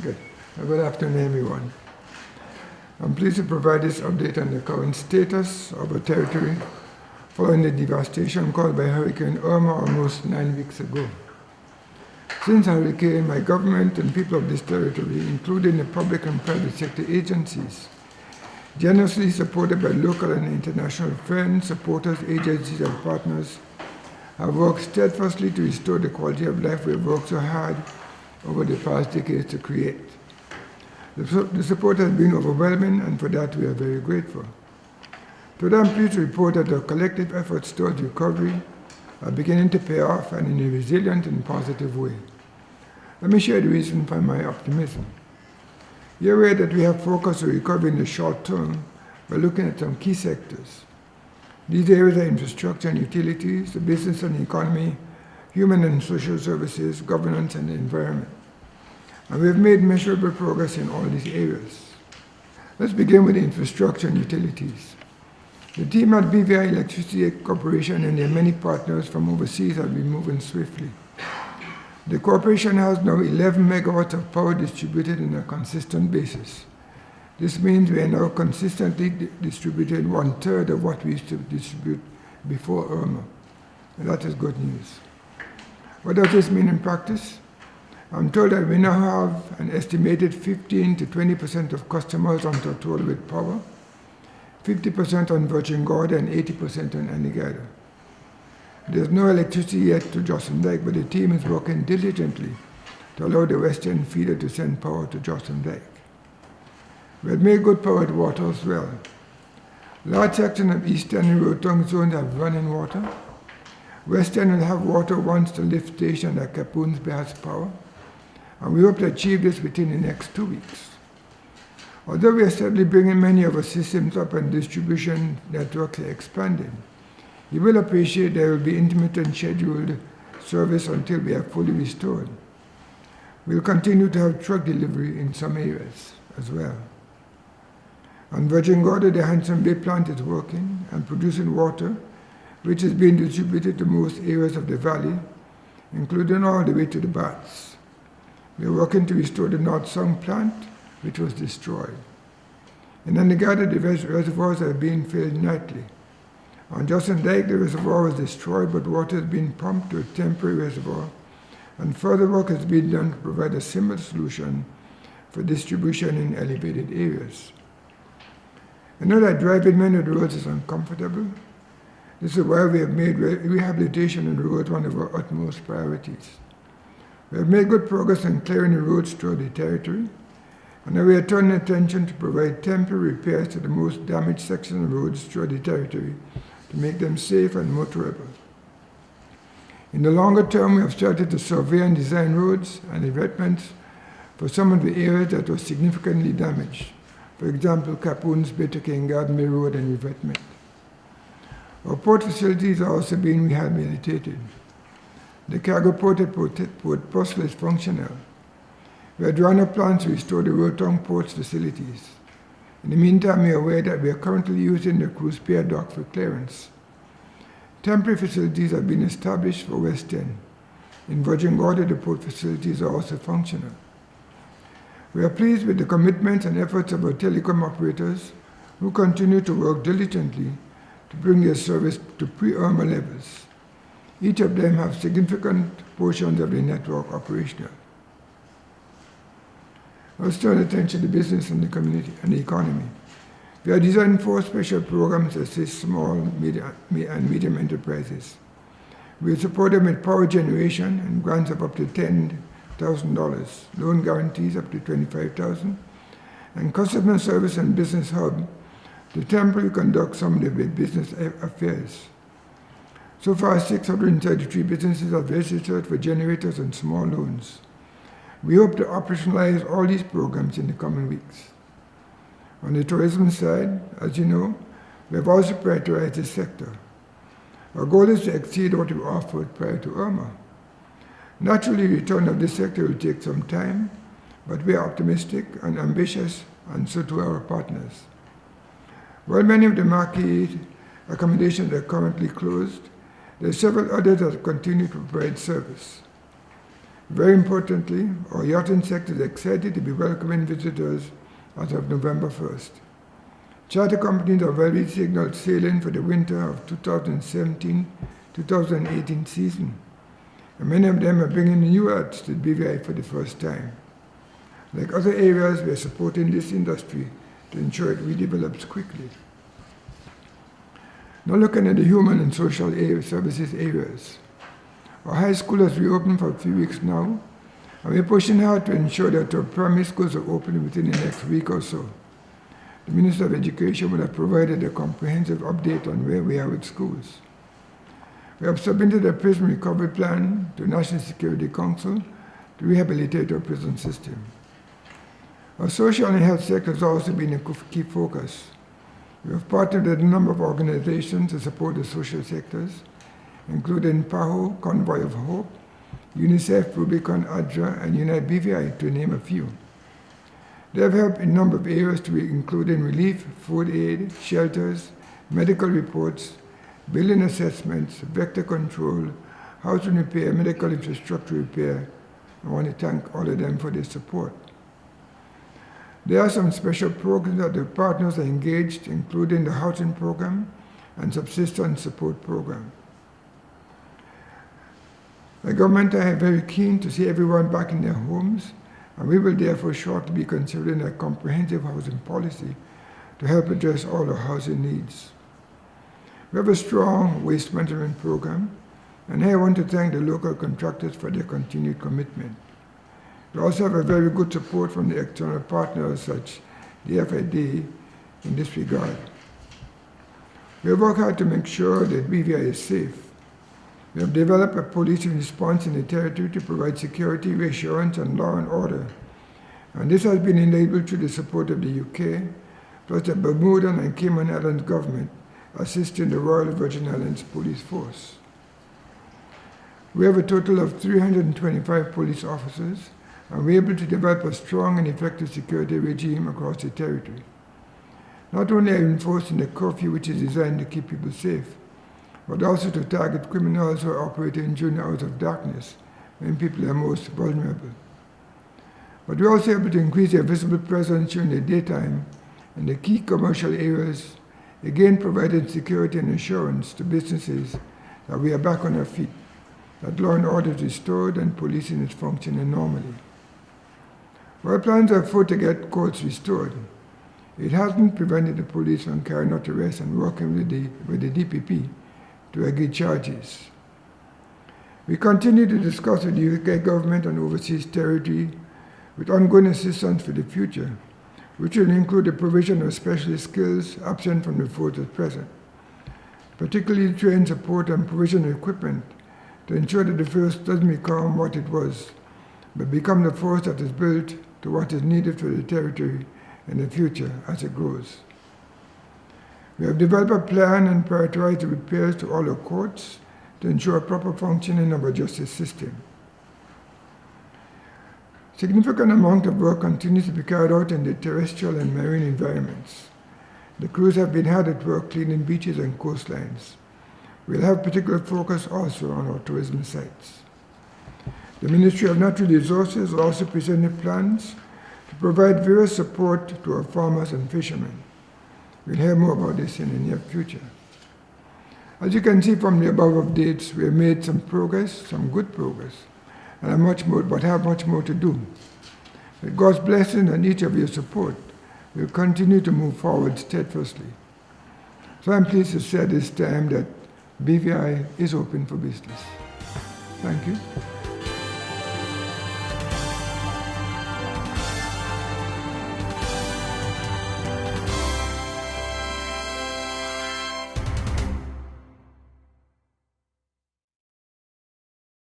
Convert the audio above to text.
Good. Good afternoon, everyone. I'm pleased to provide this update on the current status of our territory following the devastation caused by Hurricane Irma almost 9 weeks ago. Since hurricane, my government and people of this territory, including the public and private sector agencies, generously supported by local and international friends, supporters, agencies, and partners, have worked steadfastly to restore the quality of life we have worked so hard over the past decades to create. The support has been overwhelming, and for that we are very grateful. Today I'm pleased to report that our collective efforts towards recovery are beginning to pay off, and in a resilient and positive way. Let me share the reason for my optimism. You're aware that we have focused on recovery in the short term by looking at some key sectors. These areas are infrastructure and utilities, the business and economy, human and social services, governance, and the environment. And we have made measurable progress in all these areas. Let's begin with infrastructure and utilities. The team at BVI Electricity Corporation and their many partners from overseas have been moving swiftly. The corporation has now 11 megawatts of power distributed on a consistent basis. This means we are now consistently distributing 1/3 of what we used to distribute before Irma. And that is good news. What does this mean in practice? I'm told that we now have an estimated 15 to 20% of customers on Tortola with power, 50% on Virgin Gorda, and 80% on Anegada. There's no electricity yet to Jocelyn Dyke, but the team is working diligently to allow the western feeder to send power to Jocelyn Dyke. We have made good power at water as well. Large sections of eastern and Rotong zones have running water. Western will have water once the lift station at Capoons Bay has power, and we hope to achieve this within the next 2 weeks. Although we are steadily bringing many of our systems up and distribution networks are expanding, you will appreciate there will be intermittent scheduled service until we are fully restored. We will continue to have truck delivery in some areas as well. On Virgin Gorda, the Hanson Bay plant is working and producing water, which is being distributed to most areas of the valley, including all the way to the Bats. We are working to restore the North Song plant, which was destroyed. In Anegada, the reservoirs are being filled nightly. On Jocelyn Dyke, the reservoir was destroyed, but water is being pumped to a temporary reservoir, and further work has been done to provide a similar solution for distribution in elevated areas. I know that driving many of the roads is uncomfortable. This is why we have made rehabilitation on the roads one of our utmost priorities. We have made good progress in clearing the roads throughout the territory, and now we are turning attention to provide temporary repairs to the most damaged sections of roads throughout the territory to make them safe and motorable. In the longer term, we have started to survey and design roads and revetments for some of the areas that were significantly damaged. For example, Capoons Bay to King Garden Bay Road and revetment. Our port facilities are also being rehabilitated. The cargo port at Port Postal is functional. We are drawing up plans to restore the Rotong port's facilities. In the meantime, we are aware that we are currently using the cruise pier dock for clearance. Temporary facilities have been established for West End. In Virgin Gorda, the port facilities are also functional. We are pleased with the commitment and efforts of our telecom operators who continue to work diligently to bring their service to pre-Irma levels. Each of them have significant portions of the network operational. Let's turn attention to business and the community and the economy. We are designing 4 special programs to assist small and medium enterprises. We support them with power generation and grants of up to $10,000, loan guarantees up to $25,000, and customer service and business hub to temporarily conduct some of the business affairs. So far, 633 businesses have registered for generators and small loans. We hope to operationalize all these programs in the coming weeks. On the tourism side, as you know, we have also prioritized this sector. Our goal is to exceed what we offered prior to Irma. Naturally, return of this sector will take some time, but we are optimistic and ambitious, and so too are our partners. While many of the marquee accommodations are currently closed, there are several others that continue to provide service. Very importantly, our yachting sector is excited to be welcoming visitors as of November 1st. Charter companies have already signaled sailing for the winter of 2017-2018 season, and many of them are bringing new yachts to BVI for the first time. Like other areas, we are supporting this industry to ensure it redevelops quickly. Now looking at the human and social services areas. Our high school has reopened for a few weeks now, and we're pushing hard to ensure that our primary schools are open within the next week or so. The Minister of Education would have provided a comprehensive update on where we are with schools. We have submitted a prison recovery plan to National Security Council to rehabilitate our prison system. Our social and health sector has also been a key focus. We have partnered with a number of organizations to support the social sectors, including PAHO, Convoy of Hope, UNICEF, Rubicon, ADRA, and Unite BVI, to name a few. They have helped in a number of areas, including relief, food aid, shelters, medical reports, building assessments, vector control, housing repair, medical infrastructure repair. I want to thank all of them for their support. There are some special programs that the partners are engaged, including the housing program and subsistence support program. The government are very keen to see everyone back in their homes, and we will therefore shortly be considering a comprehensive housing policy to help address all our housing needs. We have a strong waste management program, and I want to thank the local contractors for their continued commitment. We also have a very good support from the external partners such the FID in this regard. We have worked hard to make sure that BVI is safe. We have developed a policing response in the territory to provide security, reassurance, and law and order. And this has been enabled through the support of the UK, plus the Bermudan and Cayman Islands government assisting the Royal Virgin Islands Police Force. We have a total of 325 police officers, and we're able to develop a strong and effective security regime across the territory. Not only are we enforcing the curfew, which is designed to keep people safe, but also to target criminals who are operating during the hours of darkness, when people are most vulnerable. But we're also able to increase their visible presence during the daytime in the key commercial areas, again providing security and assurance to businesses that we are back on our feet, that law and order is restored and policing is functioning normally. While plans are afoot to get courts restored, it hasn't prevented the police from carrying out arrests and working with the DPP to agree charges. We continue to discuss with the UK government and overseas territory with ongoing assistance for the future, which will include the provision of specialist skills absent from the force at present, particularly trained support and provision of equipment to ensure that the force doesn't become what it was, but become the force that is built to what is needed for the territory in the future as it grows. We have developed a plan and prioritized the repairs to all our courts to ensure proper functioning of our justice system. Significant amount of work continues to be carried out in the terrestrial and marine environments. The crews have been hard at work cleaning beaches and coastlines. We'll have particular focus also on our tourism sites. The Ministry of Natural Resources also presented plans to provide various support to our farmers and fishermen. We'll hear more about this in the near future. As you can see from the above updates, we have made some progress, some good progress, and have much more to do. With God's blessing and each of your support, we'll continue to move forward steadfastly. So I'm pleased to say this time that BVI is open for business. Thank you.